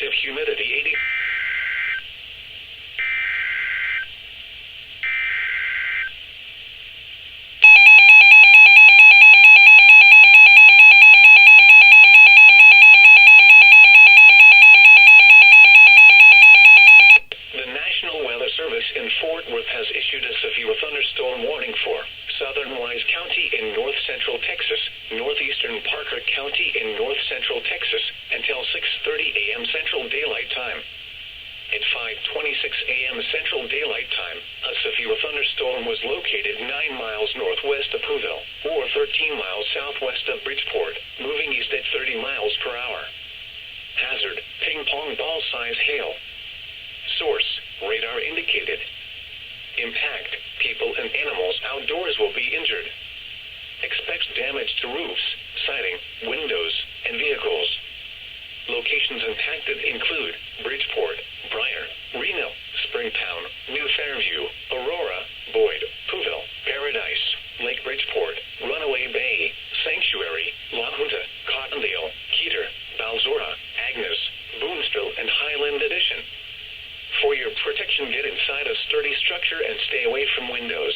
Relative humidity 80. The National Weather Service in Fort Worth has issued a severe thunderstorm warning for southern Wise County in north-central Texas, northeastern Parker County in north-central Texas, until 6:30 a.m. Central Daylight Time. At 5:26 a.m. Central Daylight Time, a severe thunderstorm was located 9 miles northwest of Pouville, or 13 miles southwest of Bridgeport, moving east at 30 miles per hour. Hazard, ping-pong ball-size hail. Source, radar indicated. Impact, people and animals outdoors will be injured. Expect damage to roofs, siding, windows, and vehicles. Locations impacted include Bridgeport, Briar, Reno, Springtown, New Fairview, Aurora, Boyd, Pouville, Paradise, Lake Bridgeport, Runaway Bay, Sanctuary, La Junta, Cottondale, Keeter, Balzora, Agnes, Boonsville, and Highland Edition. For your protection, get inside a sturdy structure and stay away from windows.